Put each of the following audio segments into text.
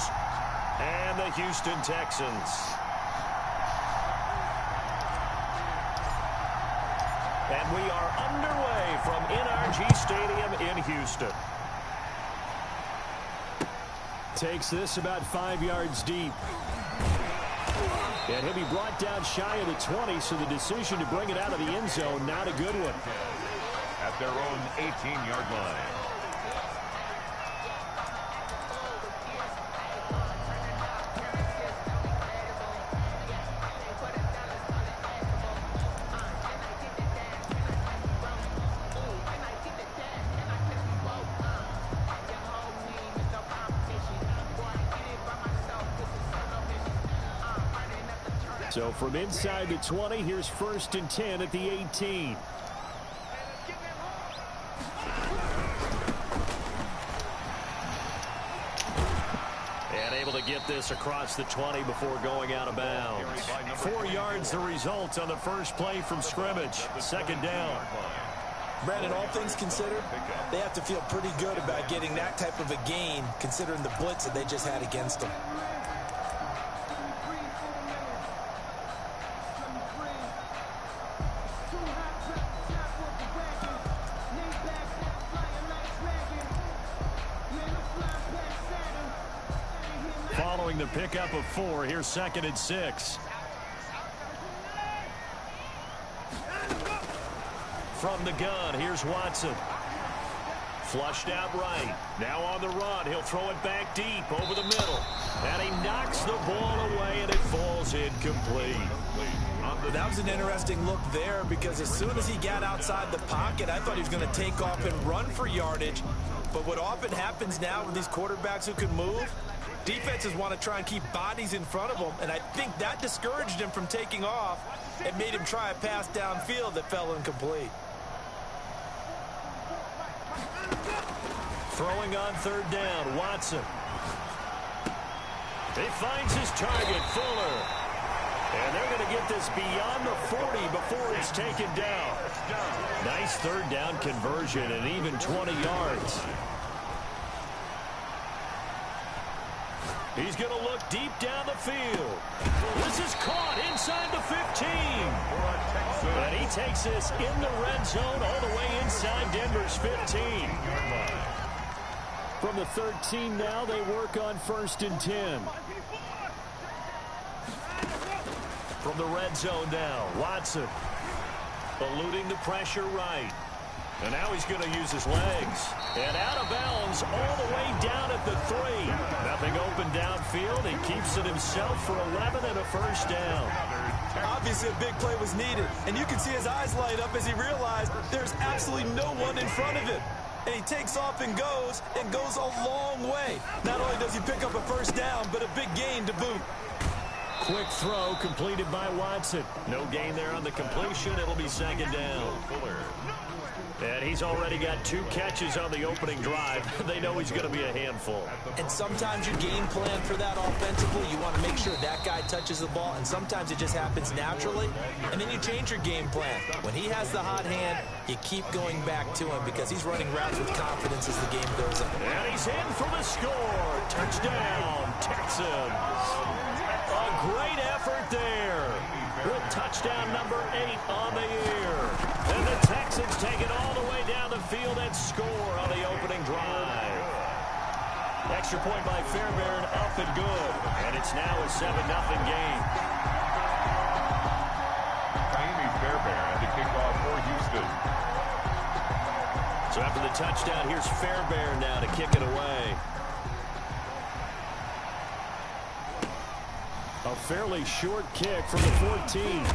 Astros and the Houston Texans. And we are underway from NRG Stadium in Houston. Takes this about 5 yards deep. And he'll be brought down shy of the 20, so the decision to bring it out of the end zone, not a good one. At their own 18-yard line. So from inside the 20, here's 1st and 10 at the 18. And able to get this across the 20 before going out of bounds. 4 yards the result on the first play from scrimmage. 2nd down. Brandon, all things considered, they have to feel pretty good about getting that type of a gain considering the blitz that they just had against them. Following the pickup of 4, here's 2nd and 6. From the gun, here's Watson. Flushed out right. Now on the run. He'll throw it back deep over the middle. And he knocks the ball away, and it falls incomplete. That was an interesting look there because as soon as he got outside the pocket, I thought he was going to take off and run for yardage. But what often happens now with these quarterbacks who can move, defenses want to try and keep bodies in front of them, and I think that discouraged him from taking off and made him try a pass downfield that fell incomplete. Throwing on 3rd down, Watson. He finds his target, Fuller. And they're going to get this beyond the 40 before it's taken down. Nice 3rd down conversion and even 20 yards. He's going to look deep down the field. This is caught inside the 15. And he takes this in the red zone all the way inside Denver's 15. From the 13 now, they work on 1st and 10. From the red zone now, Watson eluding the pressure right. And now he's going to use his legs. And out of bounds all the way down at the 3. Nothing open downfield. He keeps it himself for 11 and a 1st down. Obviously, a big play was needed. And you can see his eyes light up as he realized there's absolutely no one in front of him. And he takes off and goes a long way. Not only does he pick up a 1st down, but a big gain to boot. Quick throw completed by Watson. No gain there on the completion. It'll be 2nd down. And he's already got 2 catches on the opening drive. They know he's going to be a handful. And sometimes you game plan for that offensively. You want to make sure that guy touches the ball, and sometimes it just happens naturally. And then you change your game plan. When he has the hot hand, you keep going back to him because he's running routes with confidence as the game goes on. And he's in for the score. Touchdown, Texans. A great effort there. With touchdown number 8 on the year. And the Texans take it all the way down the field and score on the opening drive. Extra point by Fairbairn, up and good. And it's now a 7-0 game. Jaime Fairbairn to kick off for Houston. So after the touchdown, here's Fairbairn now to kick it away. A fairly short kick from the 14.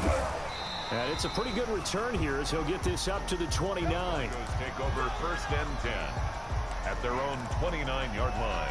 And it's a pretty good return here as he'll get this up to the 29. Take over 1st and 10 at their own 29-yard line.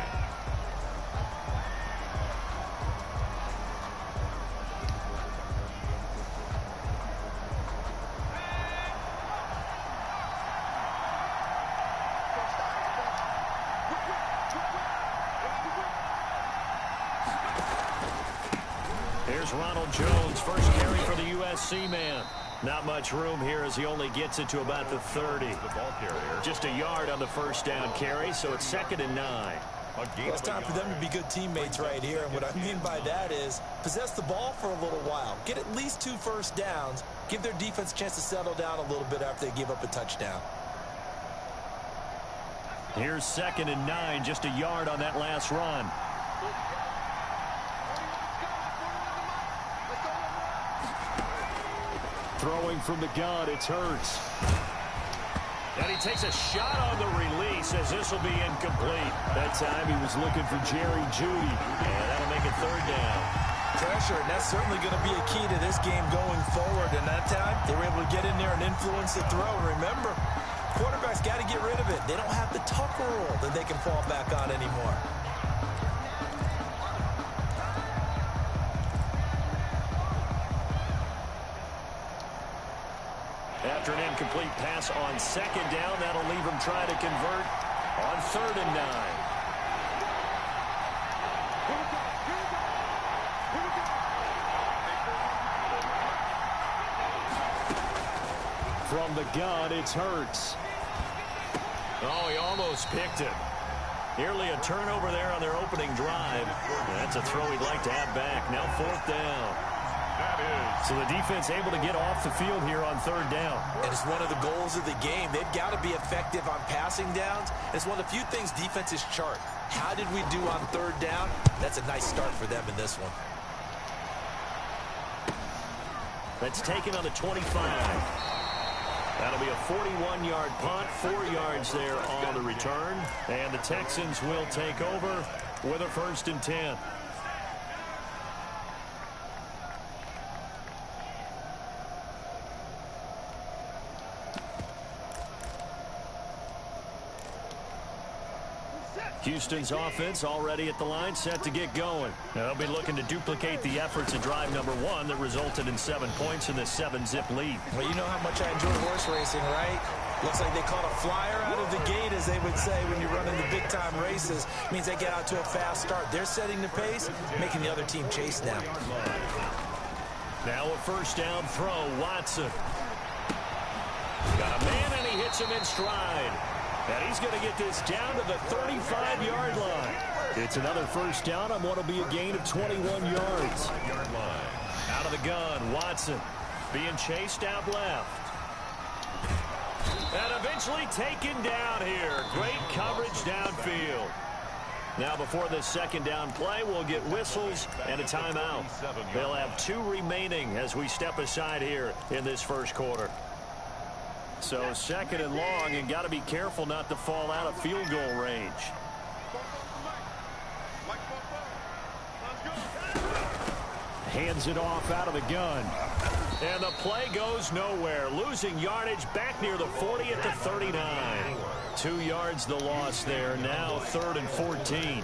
Here's Ronald Jones, first carry for the USC man. Not much room here as he only gets it to about the 30. The ball carrier. Just a yard on the 1st down carry, so it's 2nd and 9. A Well, it's time for them to be good teammates right here. And what I mean by that is possess the ball for a little while. Get at least 2 first downs. Give their defense a chance to settle down a little bit after they give up a touchdown. Here's 2nd and 9, just a yard on that last run. Throwing from the gun, it's Hurts. And he takes a shot on the release as this will be incomplete. That time he was looking for Jerry Jeudy. And that'll make it 3rd down. Pressure, and that's certainly going to be a key to this game going forward. And that time, they were able to get in there and influence the throw. Remember, quarterbacks got to get rid of it. They don't have the Tucker rule that they can fall back on anymore. After an incomplete pass on 2nd down, that'll leave him trying to convert on 3rd and 9. From the gun, it's Hurts. Oh, he almost picked it. Nearly a turnover there on their opening drive. That's a throw he'd like to have back. Now 4th down. So the defense able to get off the field here on 3rd down. And it's one of the goals of the game. They've got to be effective on passing downs. It's one of the few things defenses chart. How did we do on 3rd down? That's a nice start for them in this one. That's taken on the 25. That'll be a 41-yard punt, 4 yards there on the return. And the Texans will take over with a 1st and 10. Houston's offense already at the line, set to get going. They'll be looking to duplicate the efforts of drive number 1 that resulted in 7 points in this 7-zip lead. Well, you know how much I enjoy horse racing, right? Looks like they caught a flyer out of the gate, as they would say when you're running the big-time races. Means they get out to a fast start. They're setting the pace, making the other team chase now. Now a 1st down throw, Watson. Got a man, and he hits him in stride. And he's going to get this down to the 35-yard line. It's another 1st down on what will be a gain of 21 yards. Out of the gun, Watson being chased out left. And eventually taken down here. Great coverage downfield. Now before this 2nd down play, we'll get whistles and a timeout. They'll have 2 remaining as we step aside here in this 1st quarter. So 2nd and long, and got to be careful not to fall out of field goal range. Hands it off out of the gun. And the play goes nowhere. Losing yardage back near the 40 at the 39. 2 yards the loss there. Now 3rd and 14.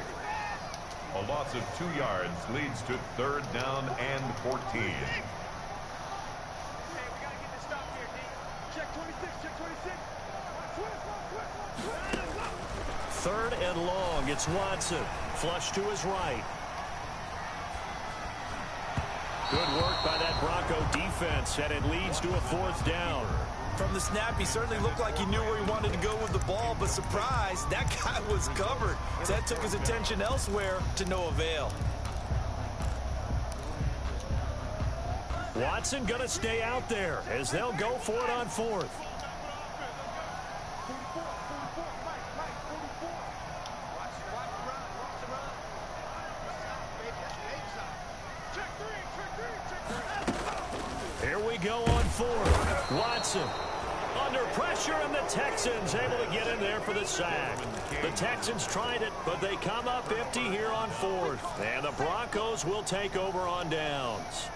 A loss of 2 yards leads to 3rd down and 14. 3rd and long. It's Watson. Flush to his right. Good work by that Bronco defense, and it leads to a 4th down. From the snap, he certainly looked like he knew where he wanted to go with the ball, but surprise, that guy was covered. So that took his attention elsewhere to no avail. Watson going to stay out there as they'll go for it on 4th. Here we go on 4th. Watson under pressure, and the Texans able to get in there for the sack. The Texans tried it, but they come up empty here on 4th. And the Broncos will take over on downs.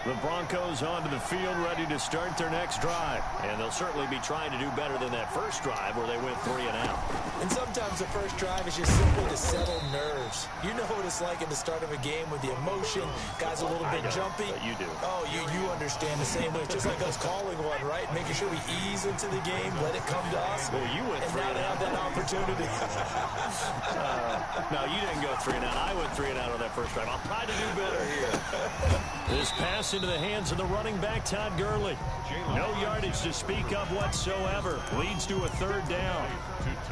The Broncos onto the field, ready to start their next drive. And they'll certainly be trying to do better than that first drive where they went 3 and out. And sometimes the first drive is just simply to settle nerves. You know what it's like at the start of a game with the emotion. Guys a little bit jumpy. But you do. Oh, you understand the same way. It's just like us calling one, right? Making sure we ease into the game, let it come to us. Well, you went 3 and out. Have that opportunity. No, you didn't go 3 and out. I went 3 and out on that first drive. I'll try to do better here. This pass into the hands of the running back, Todd Gurley. No yardage to speak of whatsoever. Leads to a third down.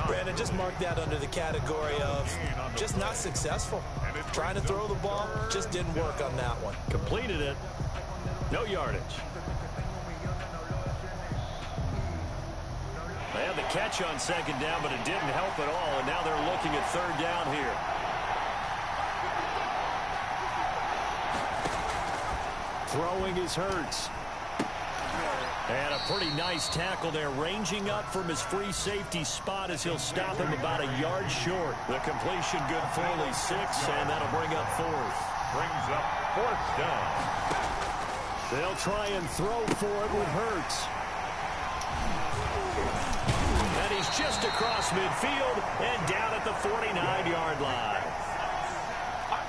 Brandon, just mark that under the category of just not successful. Trying to throw the ball, just didn't work on that one. Completed it. No yardage. They had the catch on second down, but it didn't help at all, and now they're looking at third down here. Throwing is Hurts. And a pretty nice tackle there, ranging up from his free safety spot as he'll stop him about a yard short. The completion good for only 6, and that'll bring up fourth. Brings up fourth down. They'll try and throw for it with Hurts. And he's just across midfield and down at the 49-yard line.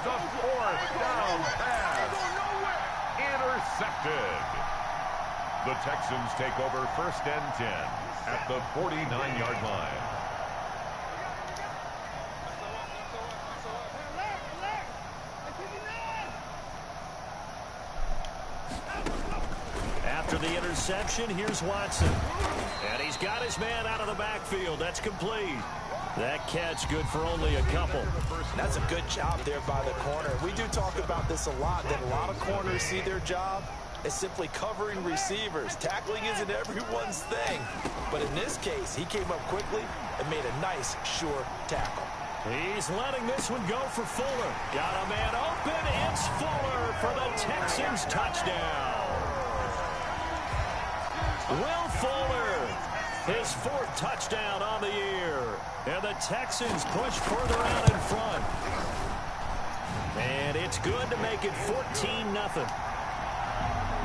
The fourth down pass. Intercepted. The Texans take over first and 10 at the 49-yard line. After the interception, here's Watson. And he's got his man out of the backfield. That's complete. That catch good for only a couple. That's a good job there by the corner. We do talk about this a lot, that a lot of corners see their job as simply covering receivers. Tackling isn't everyone's thing. But in this case, he came up quickly and made a nice, sure tackle. He's letting this one go for Fuller. Got a man open. It's Fuller for the Texans touchdown. Will Fuller, his 4th touchdown on the year. And the Texans push further out in front. And it's good to make it 14-0.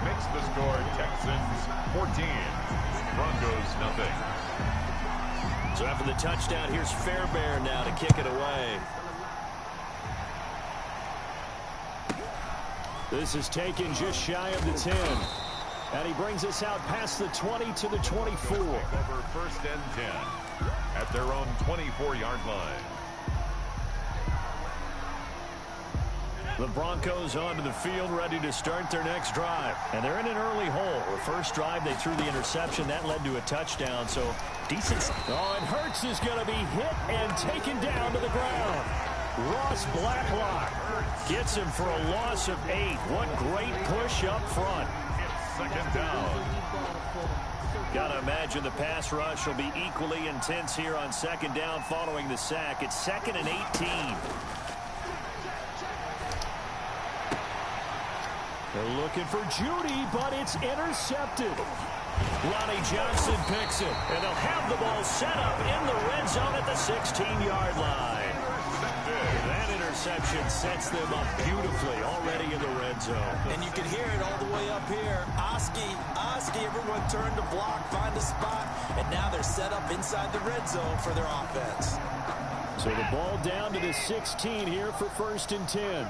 Makes the score Texans 14, Broncos nothing. So after the touchdown, here's Fairbairn now to kick it away. This is taken just shy of the 10. And he brings us out past the 20 to the 24. Over first and 10 at their own 24-yard line. The Broncos onto the field, ready to start their next drive. And they're in an early hole. The first drive, they threw the interception. That led to a touchdown, so decent. Oh, and Hurts is going to be hit and taken down to the ground. Ross Blacklock gets him for a loss of 8. What great push up front. Second down. Gotta imagine the pass rush will be equally intense here on second down following the sack. It's 2nd and 18. They're looking for Judy, but it's intercepted. Ronnie Johnson picks it, and they'll have the ball set up in the red zone at the 16-yard line. That interception sets them up beautifully already in the red zone. And you can hear it all the way up here. Oski, everyone turned to block, find a spot, and now they're set up inside the red zone for their offense. So the ball down to the 16 here for 1st and 10.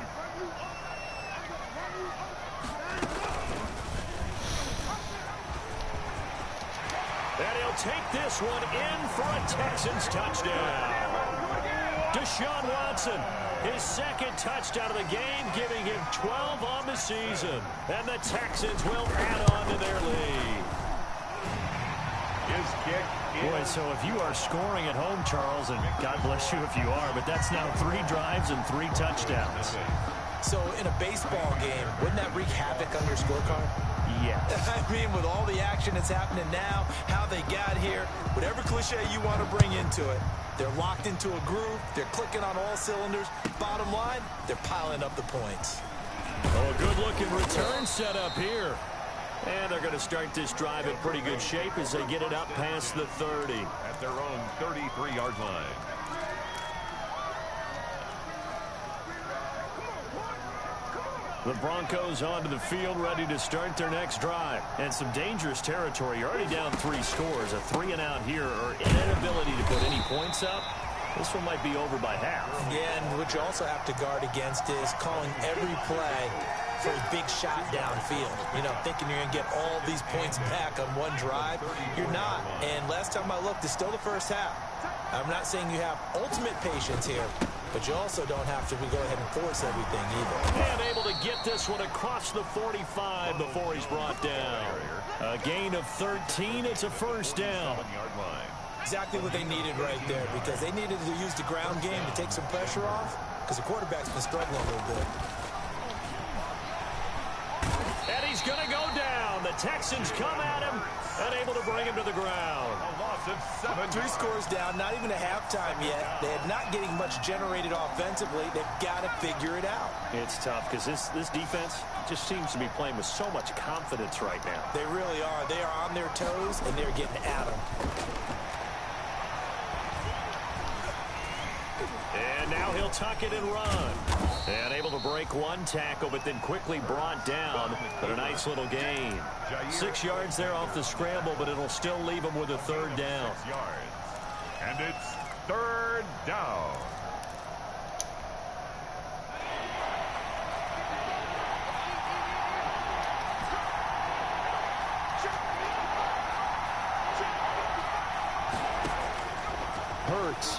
And he'll take this one in for a Texans touchdown. Deshaun Watson, his 2nd touchdown of the game, giving him 12 on the season. And the Texans will add on to their lead. His kick. Boy, so if you are scoring at home, Charles, and God bless you if you are, but that's now 3 drives and 3 touchdowns. So in a baseball game, wouldn't that wreak havoc on your scorecard? Yes. I mean, with all the action that's happening now, how they got here, whatever cliche you want to bring into it, they're locked into a groove, they're clicking on all cylinders. Bottom line, they're piling up the points. Oh, a good-looking return set up here. And they're going to start this drive in pretty good shape as they get it up past the 30. At their own 33-yard line. The Broncos onto the field, ready to start their next drive. And some dangerous territory. You're already down 3 scores. A 3-and-out here, or inability to put any points up. This one might be over by half. Yeah, and what you also have to guard against is calling every play for a big shot downfield. You know, thinking you're going to get all these points back on one drive. You're not. And last time I looked, it's still the first half. I'm not saying you have ultimate patience here, but you also don't have to go ahead and force everything either. And able to get this one across the 45 before he's brought down. A gain of 13. It's a first down. Exactly what they needed right there, because they needed to use the ground game to take some pressure off, because the quarterback's been struggling a little bit. And he's going to go down. The Texans come at him and able to bring him to the ground. A loss of 7. 3 scores down, not even a halftime yet. They're not getting much generated offensively. They've got to figure it out. It's tough because this defense just seems to be playing with so much confidence right now. They really are. They are on their toes, and they're getting at them. And now he'll tuck it and run. And able to break one tackle, but then quickly brought down. But a nice little gain. 6 yards there off the scramble, but it'll still leave him with a third down. 6 yards. And it's third down. Hurts.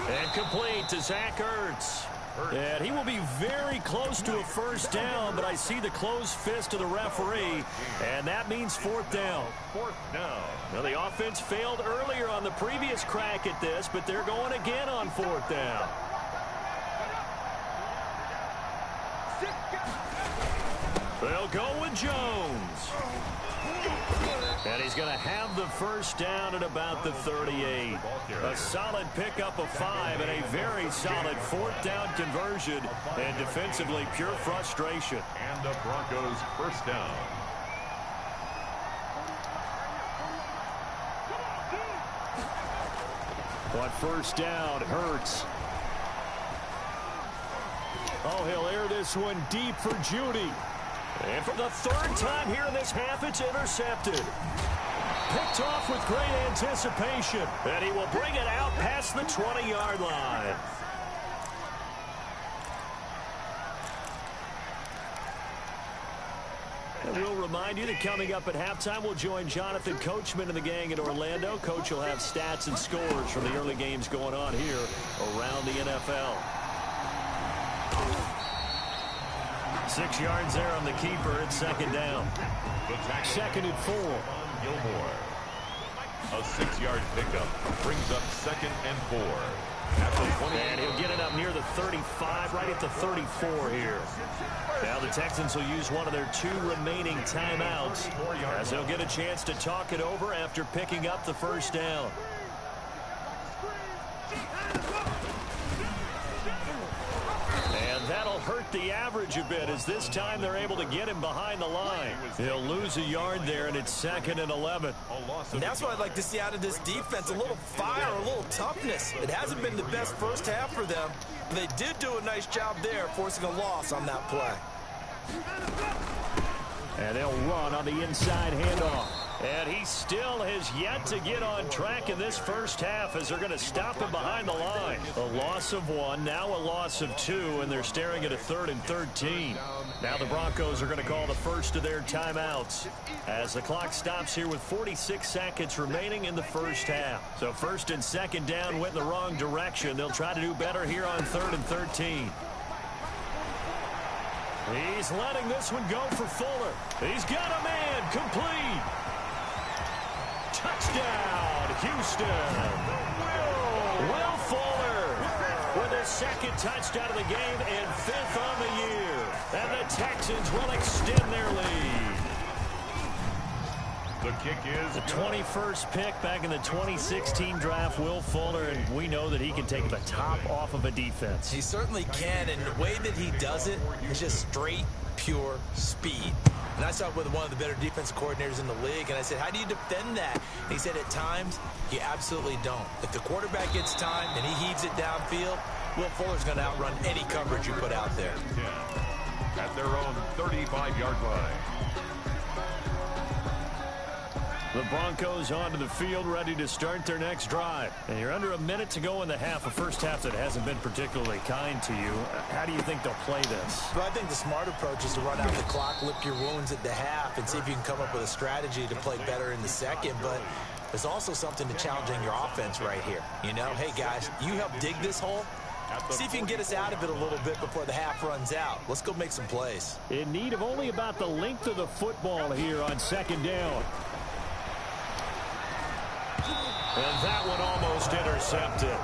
And complete to Zach Ertz. And he will be very close to a first down, but I see the closed fist of the referee, and that means fourth down. Fourth down. Now, the offense failed earlier on the previous crack at this, but they're going again on fourth down. They'll go with Jones. And he's going to have the first down at about the 38. A solid pickup of 5 and a very solid fourth down conversion. And defensively, pure frustration. And the Broncos first down. On first down, Hurts. Oh, he'll air this one deep for Judy. And for the third time here in this half, it's intercepted. Picked off with great anticipation. And he will bring it out past the 20-yard line. And we'll remind you that coming up at halftime, we'll join Jonathan Coachman and the gang in Orlando. Coach will have stats and scores from the early games going on here around the NFL. 6 yards there on the keeper. It's second down. Second and 4. Gilmore. A 6-yard pickup brings up second and 4. At the 20. And he'll get it up near the 35, right at the 34 here. Now the Texans will use one of their 2 remaining timeouts as they'll get a chance to talk it over after picking up the first down. That'll hurt the average a bit as this time they're able to get him behind the line. He'll lose a yard there, and it's second and 11. And that's what I'd like to see out of this defense, a little fire, a little toughness. It hasn't been the best first half for them, but they did do a nice job there, forcing a loss on that play. And they'll run on the inside handoff. And he still has yet to get on track in this first half as they're going to stop him behind the line. A loss of 1, now a loss of 2, and they're staring at a 3rd and 13. Now the Broncos are going to call the first of their timeouts as the clock stops here with 46 seconds remaining in the first half. So first and second down went in the wrong direction. They'll try to do better here on 3rd and 13. He's letting this one go for Fuller. He's got a man complete. Touchdown, Houston. Will Fuller with his second touchdown of the game and 5th on the year. And the Texans will extend their lead. The kick is the 21st pick back in the 2016 draft, Will Fuller, and we know that he can take the top off of a defense. He certainly can, and the way that he does it is just straight, pure speed. And I saw it with one of the better defense coordinators in the league, and I said, how do you defend that? And he said, at times, you absolutely don't. If the quarterback gets time and he heaves it downfield, Will Fuller's going to outrun any coverage you put out there. 10 at their own 35-yard line. The Broncos onto the field, ready to start their next drive. And you're under a minute to go in the half, a first half that hasn't been particularly kind to you. How do you think they'll play this? Well, I think the smart approach is to run out the clock, lick your wounds at the half, and see if you can come up with a strategy to play better in the second. But There's also something to challenging your offense right here. You know, hey, guys, you help dig this hole. See if you can get us out of it a little bit before the half runs out. Let's go make some plays. In need of only about the length of the football here on second down. And that one almost intercepted.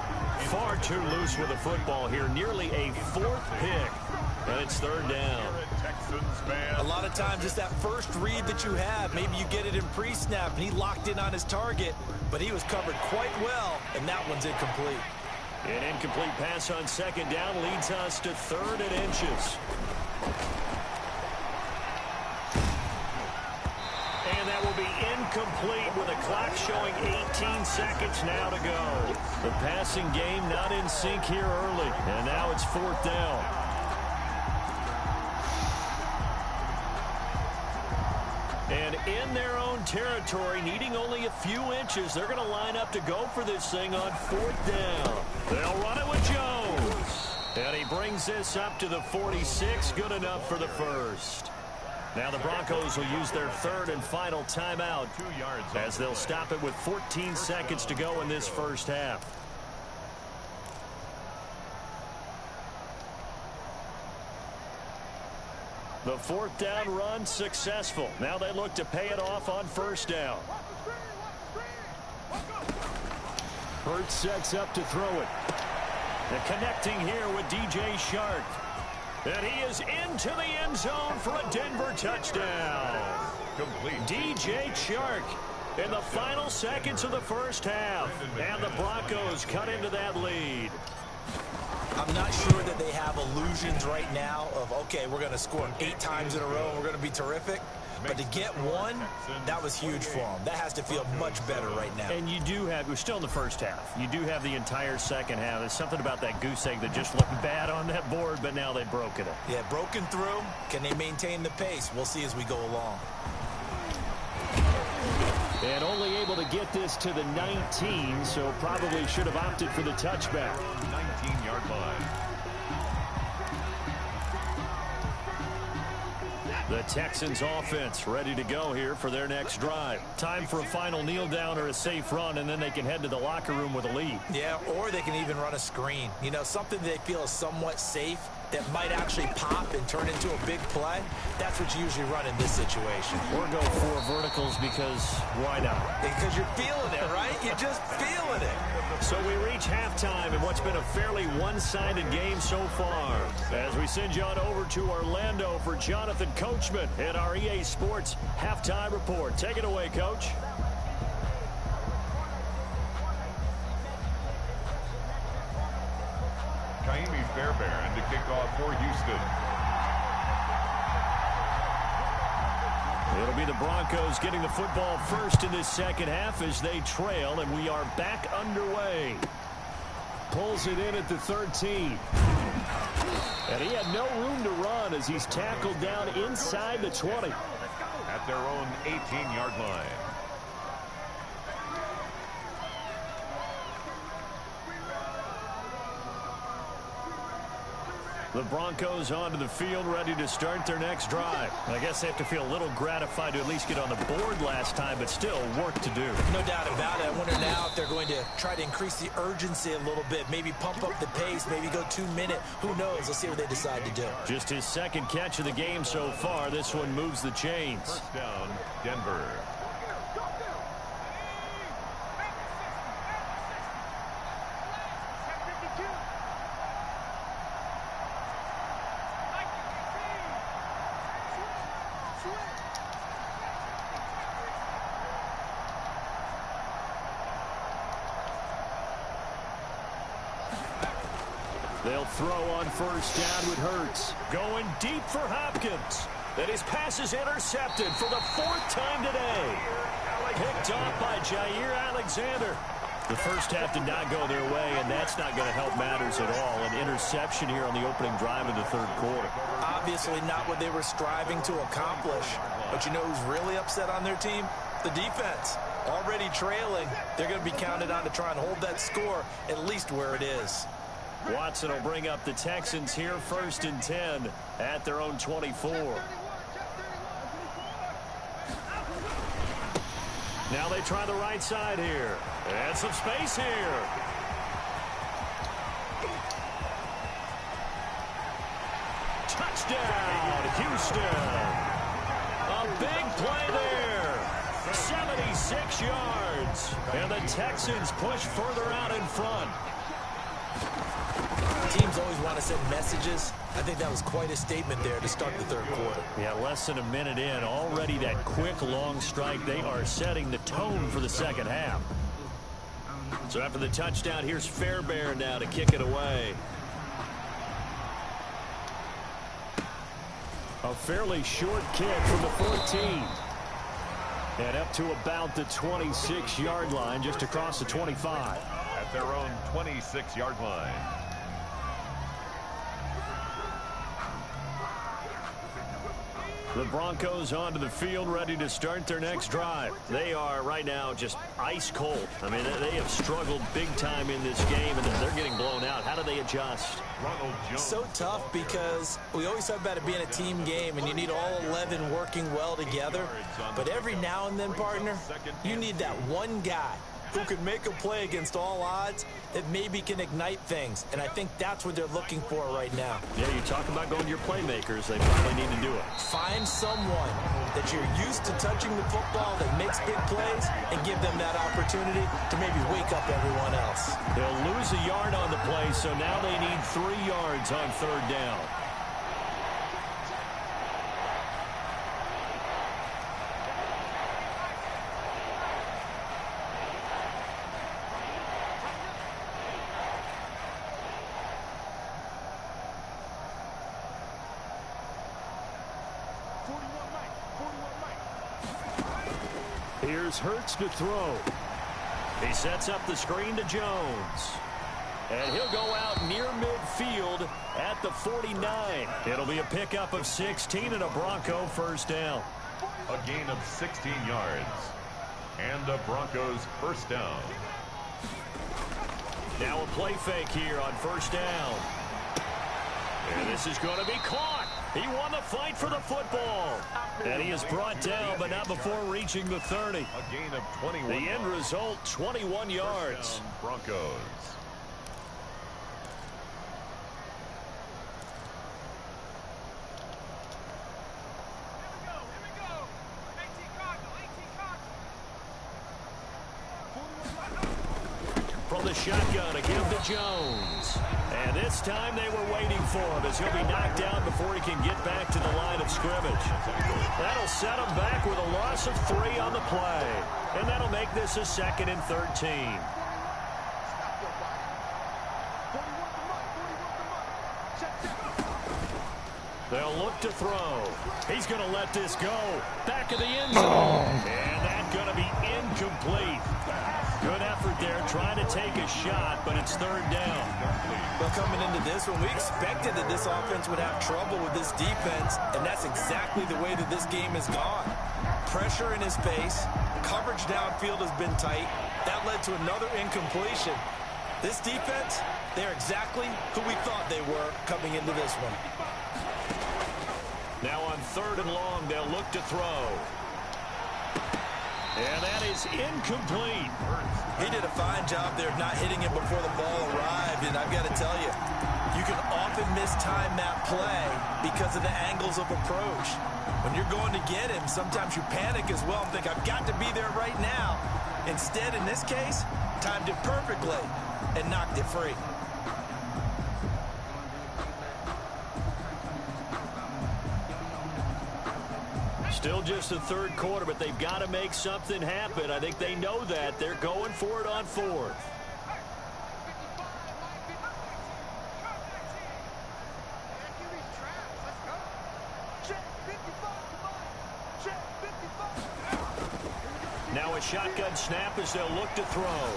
Far too loose with the football here. Nearly a fourth pick. And it's third down. A lot of times it's that first read that you have. Maybe you get it in pre-snap, and he locked in on his target, but he was covered quite well, and that one's incomplete. An incomplete pass on second down leads us to 3rd and inches. And that will be incomplete with a clock showing 18 seconds now to go. The passing game not in sync here early, and now it's 4th down. And in their own territory, needing only a few inches, they're going to line up to go for this thing on 4th down. They'll run it with Jones. And he brings this up to the 46, good enough for the first. Now the Broncos will use their 3rd and final timeout as they'll stop it with 14 seconds to go in this first half. The 4th down run successful. Now they look to pay it off on 1st down. Hurts sets up to throw it. And connecting here with DJ Chark. And he is into the end zone for a Denver touchdown. Complete. DJ Chark in the final seconds of the first half. And the Broncos cut into that lead. I'm not sure that they have illusions right now of, okay, we're going to score 8 times in a row and we're going to be terrific. But to get one, that was huge for them. That has to feel much better right now. And you do have, we're still in the first half. You do have the entire second half. There's something about that goose egg that just looked bad on that board, but now they've broken it. Yeah, broken through. Can they maintain the pace? We'll see as we go along. And only able to get this to the 19, so probably should have opted for the touchback. 19-yard line. The Texans offense ready to go here for their next drive. Time for a final kneel down or a safe run, and then they can head to the locker room with a lead. Yeah, or they can even run a screen. You know, something they feel is somewhat safe that might actually pop and turn into a big play. That's what you usually run in this situation. Or go 4 verticals because why not? Because you're feeling it, right? You're just feeling it. So we reach halftime in what's been a fairly one-sided game so far. As we send you on over to Orlando for Jonathan Coachman in our EA Sports Halftime Report. Take it away, Coach. Kaimi Fairbairn to kick off for Houston. It'll be the Broncos getting the football first in this second half as they trail, and we are back underway. Pulls it in at the 13. And he had no room to run as he's tackled down inside the 20. At their own 18-yard line. The Broncos onto the field, ready to start their next drive. I guess they have to feel a little gratified to at least get on the board last time, but still work to do. No doubt about it. I wonder now if they're going to try to increase the urgency a little bit, maybe pump up the pace, maybe go 2-minute. Who knows? Let's see what they decide to do. Just his second catch of the game so far. This one moves the chains. First down, Denver. They'll throw on first down with Hurts. Going deep for Hopkins. And his pass is intercepted for the 4th time today. Picked off by Jair Alexander. The first half did not go their way, and that's not going to help matters at all. An interception here on the opening drive of the 3rd quarter. Obviously not what they were striving to accomplish. But you know who's really upset on their team? The defense. Already trailing. They're going to be counted on to try and hold that score at least where it is. Watson will bring up the Texans here 1st and 10 at their own 24. Now they try the right side here. And some space here. Touchdown, Houston. A big play there. 76 yards. And the Texans push further out in front. Teams always want to send messages. I think that was quite a statement there to start the third quarter. Yeah, less than a minute in. Already that quick, long strike. They are setting the tone for the second half. So after the touchdown, here's Fairbairn now to kick it away. A fairly short kick from the 14. And up to about the 26-yard line, just across the 25. At their own 26-yard line. The Broncos onto the field, ready to start their next drive. They are right now just ice cold. I mean, they have struggled big time in this game, and they're getting blown out. How do they adjust? Ronald Jones. So tough because we always talk about it being a team game, and you need all 11 working well together. But every now and then, partner, you need that one guy who can make a play against all odds that maybe can ignite things. And I think that's what they're looking for right now. Yeah, you talk about going to your playmakers. They probably need to do it. Find someone that you're used to touching the football that makes big plays and give them that opportunity to maybe wake up everyone else. They'll lose a yard on the play, so now they need 3 yards on third down. Here's Hurts to throw. He sets up the screen to Jones. And he'll go out near midfield at the 49. It'll be a pickup of 16 and a Bronco first down. A gain of 16 yards. And the Broncos first down. Now a play fake here on first down. And this is going to be caught. He won the fight for the football. And he is brought down, but not before reaching the 30. A gain of 21 The end result, 21 yards. Broncos. From the shotgun, a give to Jones. And this time they were waiting for him as he'll be knocked down before he can get back to the line of scrimmage. That'll set him back with a loss of 3 on the play. And that'll make this a 2nd and 13. They'll look to throw. He's going to let this go. Back of the end zone. And that's going to be incomplete. Good effort there, trying to take a shot, but it's third down. Well, coming into this one, we expected that this offense would have trouble with this defense, and that's exactly the way that this game has gone. Pressure in his face, coverage downfield has been tight. That led to another incompletion. This defense, they're exactly who we thought they were coming into this one. Now on 3rd and long, they'll look to throw. And that is incomplete. He did a fine job there of not hitting him before the ball arrived, and I've got to tell you, you can often mistime that play because of the angles of approach. When you're going to get him, sometimes you panic as well and think, I've got to be there right now. Instead, in this case, timed it perfectly and knocked it free. Still just the third quarter, but they've got to make something happen. I think they know that. They're going for it on 4th. Now a shotgun snap as they'll look to throw.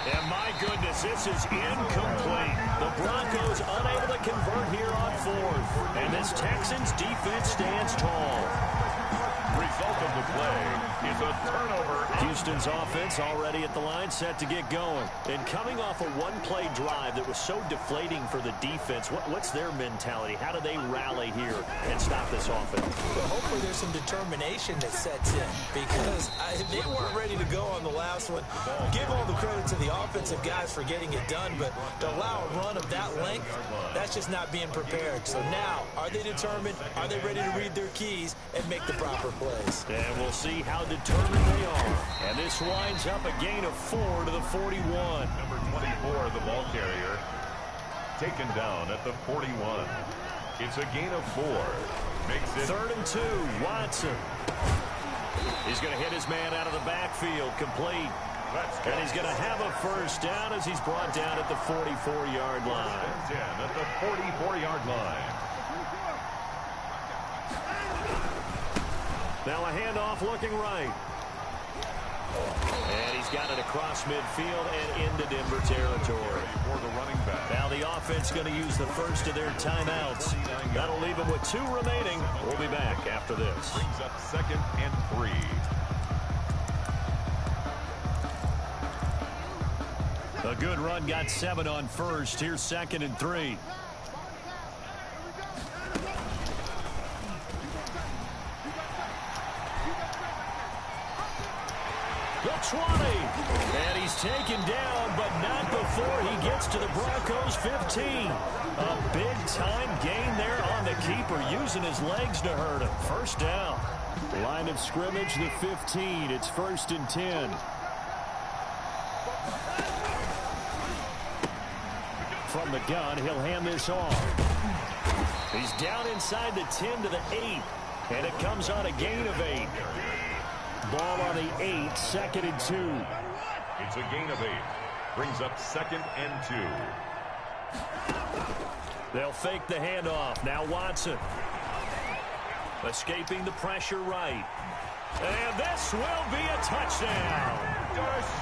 And my goodness, this is incomplete. The Broncos unable to convert here on 4th. And this Texans defense stands tall. Result of the play is a turnover. Houston's offense already at the line, set to get going. And coming off a one-play drive that was so deflating for the defense, what's their mentality? How do they rally here and stop this offense? Well, hopefully there's some determination that sets in, because they weren't ready to go on the last one. Give all the credit to the offensive guys for getting it done, but to allow a run of that length, that's just not being prepared. So now, are they determined? Are they ready to read their keys and make the proper plays? And we'll see how determined they are. And this winds up a gain of 4 to the 41. Number 24, the ball carrier, taken down at the 41. It's a gain of 4. Makes it 3rd and 2. Watson. He's going to hit his man out of the backfield, complete. And he's going to have a first down as he's brought down at the 44-yard line. 10 at the 44-yard line. Now a handoff looking right. And he's got it across midfield and into Denver territory. For the running back. Now the offense going to use the first of their timeouts. That'll leave them with 2 remaining. We'll be back after this. Brings up 2nd and 3. A good run, got 7 on first. Here's 2nd and 3. The 20. And he's taken down, but not before he gets to the Broncos' 15. A big-time gain there on the keeper, using his legs to hurt him. First down. Line of scrimmage, the 15. It's 1st and 10. From the gun, he'll hand this off. He's down inside the 10 to the 8. And it comes on a gain of 8. Ball on the 8, 2nd and 2. It's a gain of 8. Brings up 2nd and 2. They'll fake the handoff. Now Watson. Escaping the pressure right. And this will be a touchdown.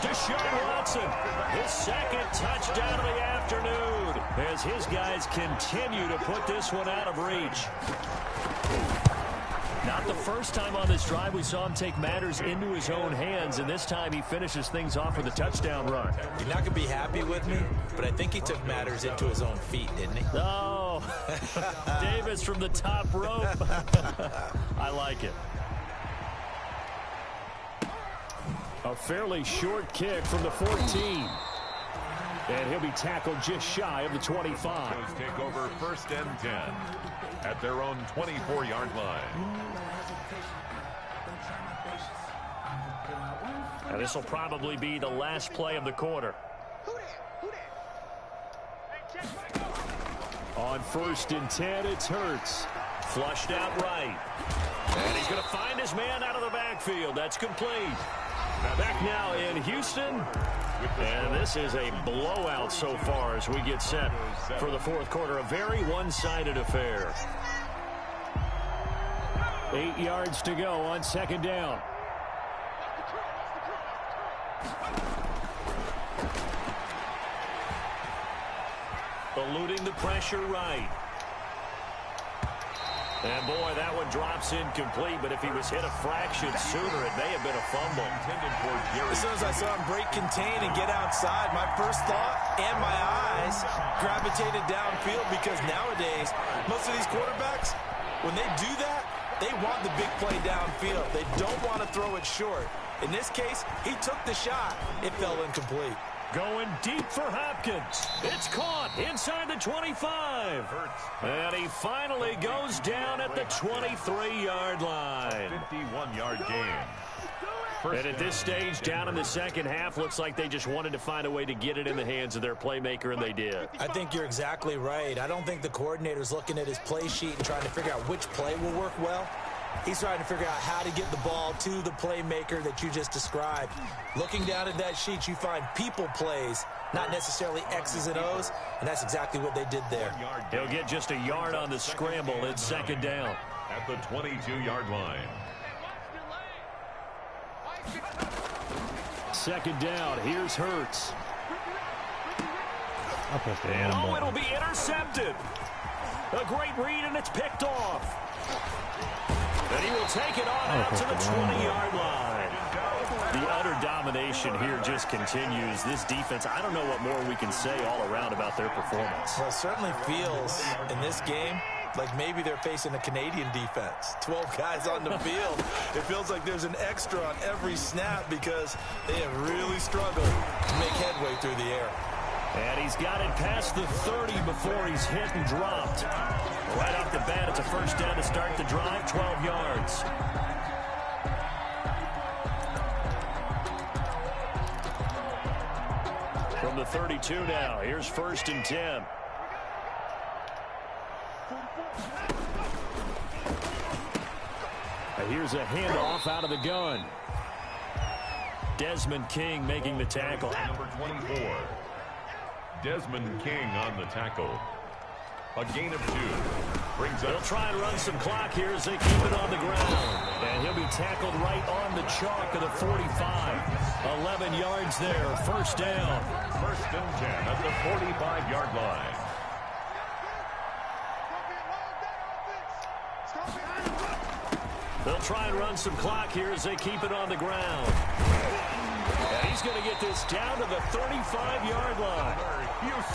Deshaun Watson, his 2nd touchdown of the afternoon, as his guys continue to put this one out of reach. Not the first time on this drive we saw him take matters into his own hands, and this time he finishes things off with a touchdown run. You're not going to be happy with me, but I think he took matters into his own feet, didn't he? Oh, Davis from the top rope. I like it. A fairly short kick from the 14. And he'll be tackled just shy of the 25. Take over 1st and 10 at their own 24-yard line. And this will probably be the last play of the quarter. On 1st and 10, it's Hurts. Flushed out right. And he's going to find his man out of the backfield. That's complete. Back now in Houston. And this is a blowout so far as we get set for the 4th quarter. A very one-sided affair. 8 yards to go on 2nd down. Eluding the pressure right. And boy, that one drops incomplete, but if he was hit a fraction sooner, it may have been a fumble. As soon as I saw him break contain and get outside, my first thought and my eyes gravitated downfield, because nowadays, most of these quarterbacks, when they do that, they want the big play downfield. They don't want to throw it short. In this case, he took the shot. It fell incomplete. Going deep for Hopkins. It's caught inside the 25. And he finally goes down at the 23-yard line. 51-yard gain. And at this stage, down in the second half, looks like they just wanted to find a way to get it in the hands of their playmaker, and they did. I think you're exactly right. I don't think the coordinator's looking at his play sheet and trying to figure out which play will work well. He's trying to figure out how to get the ball to the playmaker that you just described. Looking down at that sheet, you find people plays, not necessarily X's and O's, and that's exactly what they did there. He'll get just a yard on the scramble. It's 2nd down. At the 22-yard line. 2nd down. Here's Hurts. And it'll be intercepted. A great read, and it's picked off. And he will take it on out to the 20-yard line. The utter domination here just continues. This defense, I don't know what more we can say all around about their performance. Well, it certainly feels in this game like maybe they're facing a Canadian defense. 12 guys on the field. It feels like there's an extra on every snap because they have really struggled to make headway through the air. And he's got it past the 30 before he's hit and dropped. Right off the bat, it's a first down to start the drive, 12 yards. From the 32 now, here's 1st and 10. Here's a handoff out of the gun. Desmond King making the tackle. Number 24. Desmond King on the tackle. A gain of 2. Brings up. They'll try and run some clock here as they keep it on the ground. And he'll be tackled right on the chalk of the 45. 11 yards there. First down. 1st and 10 at the 45-yard line. They'll try and run some clock here as they keep it on the ground. And he's going to get this down to the 35-yard line.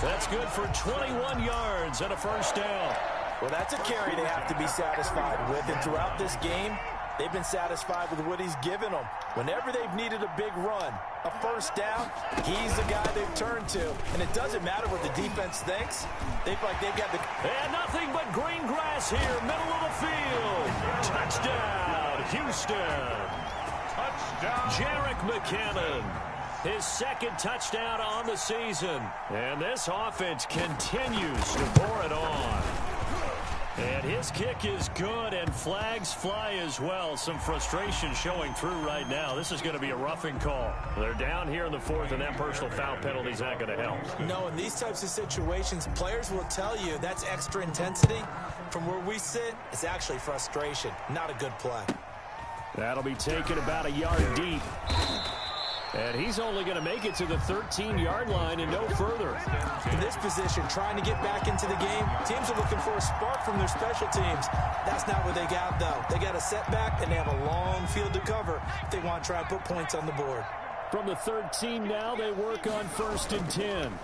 That's good for 21 yards and a first down. Well, that's a carry they have to be satisfied with. And throughout this game, they've been satisfied with what he's given them. Whenever they've needed a big run, a first down, he's the guy they've turned to. And it doesn't matter what the defense thinks. They feel like they've got the... And nothing but green grass here, middle of the field. Touchdown, Houston. Touchdown. Jerick McKinnon. His 2nd touchdown on the season. And this offense continues to pour it on. And his kick is good, and flags fly as well. Some frustration showing through right now. This is going to be a roughing call. They're down here in the 4th, and that personal foul penalty is not going to help. No, in these types of situations, players will tell you that's extra intensity. From where we sit, it's actually frustration, not a good play. That'll be taken about a yard deep. And he's only going to make it to the 13-yard line and no further. In this position, trying to get back into the game, teams are looking for a spark from their special teams. That's not what they got, though. They got a setback, and they have a long field to cover if they want to try and put points on the board. From the 13 now, they work on 1st and 10.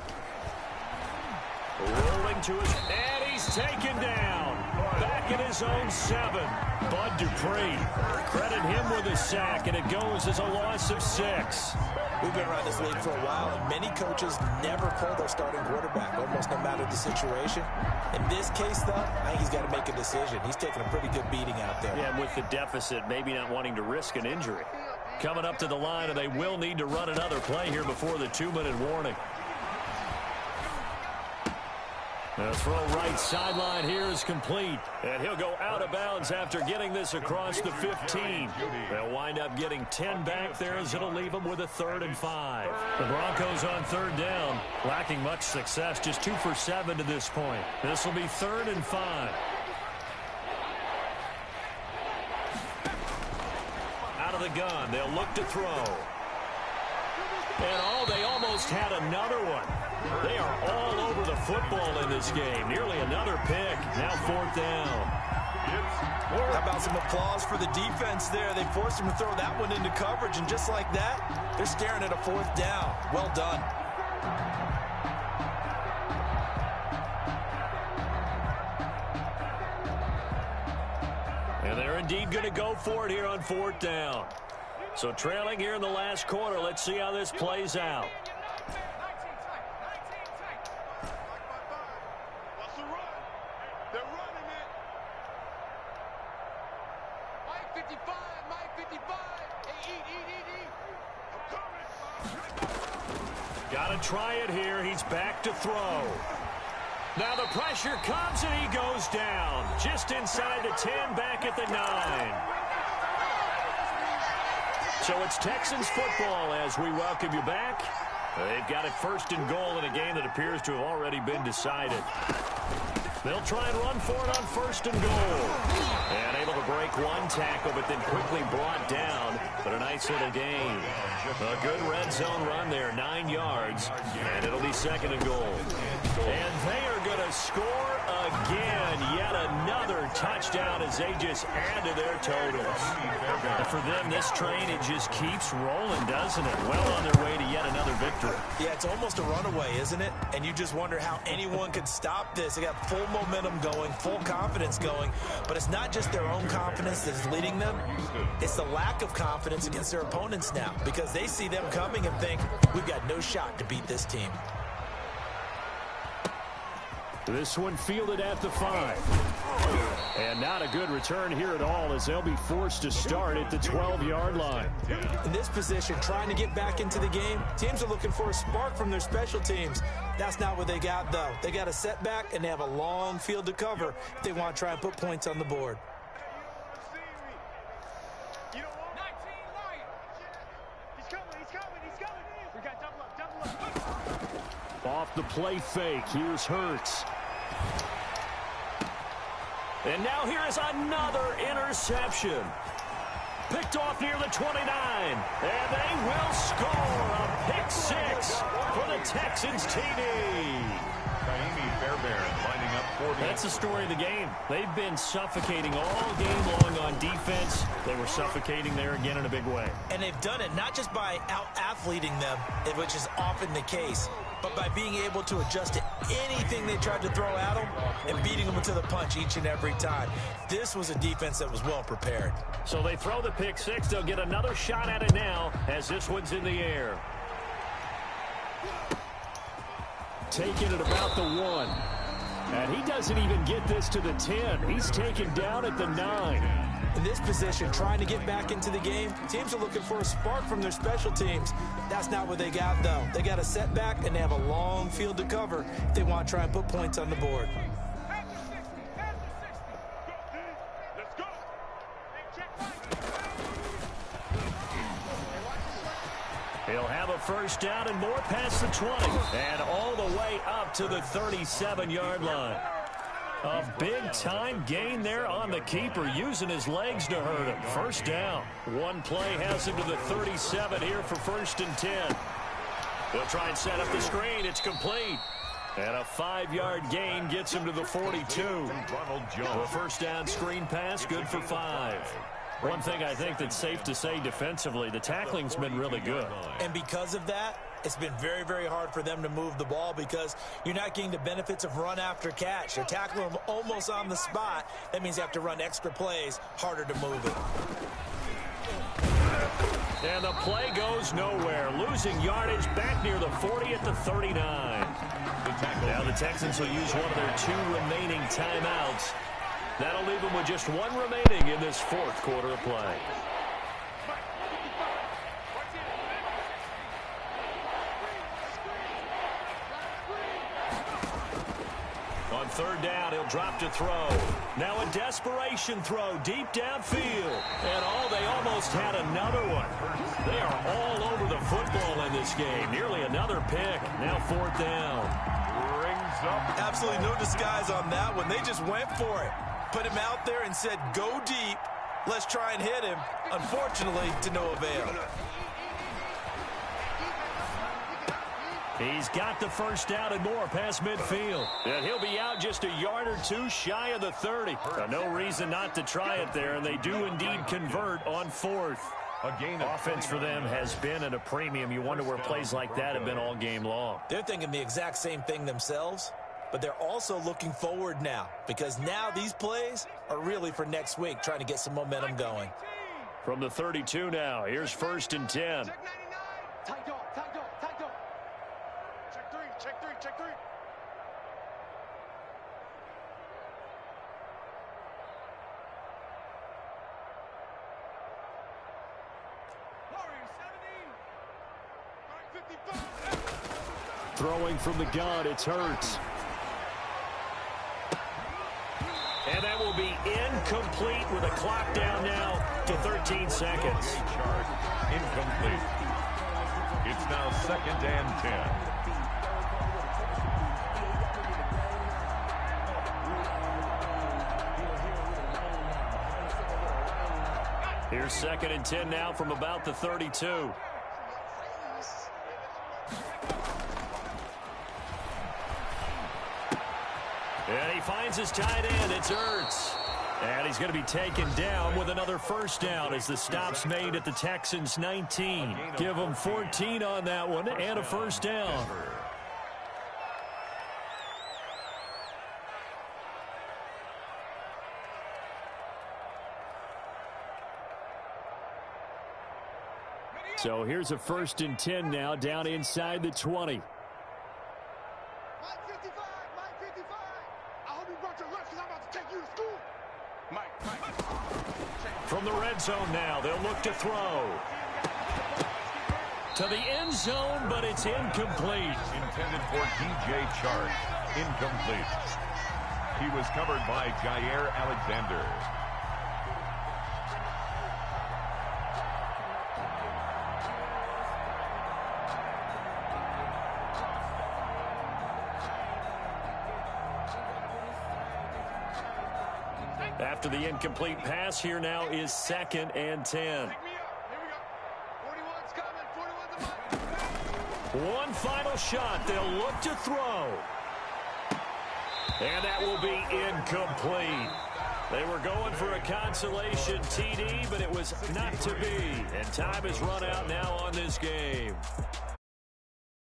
Rolling to his... And he's taken down. Back in his own 7. Bud Dupree. Credit him with a sack, and it goes as a loss of 6. We've been around this league for a while, and many coaches never pull their starting quarterback, almost no matter the situation. In this case, though, I think he's got to make a decision. He's taking a pretty good beating out there. Yeah, with the deficit, maybe not wanting to risk an injury. Coming up to the line, and they will need to run another play here before the 2-minute warning. The throw right sideline here is complete. And he'll go out of bounds after getting this across the 15. They'll wind up getting 10 back there as it'll leave them with a 3rd and 5. The Broncos on 3rd down, lacking much success, just 2 for 7 to this point. This will be 3rd and 5. Out of the gun, they'll look to throw. And they almost had another one. They are all over the football in this game. Nearly another pick. Now 4th down. How about some applause for the defense there? They forced him to throw that one into coverage, and just like that, they're staring at a 4th down. Well done. And they're indeed going to go for it here on 4th down. So trailing here in the last quarter. Let's see how this plays out. Got to try it here. He's back to throw. Now the pressure comes and he goes down. Just inside the 10, back at the 9. So it's Texans football as we welcome you back. They've got it 1st and goal in a game that appears to have already been decided. They'll try and run for it on first and goal. And able to break one tackle, but then quickly brought down. But a nice little gain. A good red zone run there, 9 yards. And it'll be second and goal. And they are going to score again. Yet another touchdown as they just add to their totals. And for them, this train, it just keeps rolling, doesn't it? Well on their way to yet another victory. Yeah, it's almost a runaway, isn't it? And you just wonder how anyone could stop this. They got full momentum going, full confidence going. But it's not just their own confidence that's leading them. It's the lack of confidence against their opponents now, because they see them coming and think, we've got no shot to beat this team. This one fielded at the 5. And not a good return here at all, as they'll be forced to start at the 12-yard line. In this position, trying to get back into the game, teams are looking for a spark from their special teams. That's not what they got, though. They got a setback, and they have a long field to cover if they want to try and put points on the board. Off the play fake, here's Hurts. And now here is another interception. Picked off near the 29. And they will score a pick 6 for the Texans TD. That's the story of the game. They've been suffocating all game long on defense. They were suffocating there again in a big way. And they've done it not just by out-athleting them, which is often the case, but by being able to adjust to anything they tried to throw at them and beating them to the punch each and every time. This was a defense that was well prepared. So they throw the pick 6. They'll get another shot at it now as this one's in the air. Taking it about the 1. And he doesn't even get this to the 10. He's taken down at the 9. In this position, trying to get back into the game, teams are looking for a spark from their special teams. That's not what they got, though. They got a setback, and they have a long field to cover if they want to try and put points on the board. He'll have a first down and more past the 20. And all the way up to the 37-yard line. A big-time gain there on the keeper, using his legs to hurt him. First down. One play has him to the 37 here for first and 10. They'll try and set up the screen. It's complete. And a 5-yard gain gets him to the 42. A first down screen pass, good for 5. One thing I think that's safe to say defensively, the tackling's been really good. And because of that, it's been very, very hard for them to move the ball because you're not getting the benefits of run after catch. They're tackling them almost on the spot. That means you have to run extra plays, harder to move it. And the play goes nowhere. Losing yardage back near the 40 at the 39. Now the Texans will use one of their 2 remaining timeouts. That'll leave them with just 1 remaining in this 4th quarter of play. On third down, he'll drop to throw. Now a desperation throw deep downfield. And they almost had another one. They are all over the football in this game. Nearly another pick. Now 4th down. Rings up. Absolutely no disguise on that one. They just went for it. Put him out there and said, go deep. Let's try and hit him. Unfortunately, to no avail. He's got the first down and more past midfield. And he'll be out just a yard or 2 shy of the 30. No reason not to try it there, and they do indeed convert on 4th. Offense for them has been at a premium. You wonder where plays like that have been all game long. They're thinking the exact same thing themselves, but they're also looking forward now because now these plays are really for next week, trying to get some momentum going. From the 32 now, here's first and 10. Check 3. Throwing from the gun, it's Hurts. And that will be incomplete with a clock down now to 13 seconds. Incomplete. It's now 2nd and 10. Here's 2nd and 10 now from about the 32. And he finds his tight end. It's Ertz. And he's going to be taken down with another first down as the stop's made at the Texans' 19. Give them 14 on that one and a first down. So here's a 1st and 10 now down inside the 20. From the red zone now, they'll look to throw. To the end zone, but it's incomplete. Intended for DJ Chark. Incomplete. He was covered by Jair Alexander. After the incomplete pass, here now is 2nd and 10. One final shot. They'll look to throw. And that will be incomplete. They were going for a consolation TD, but it was not to be. And time has run out now on this game.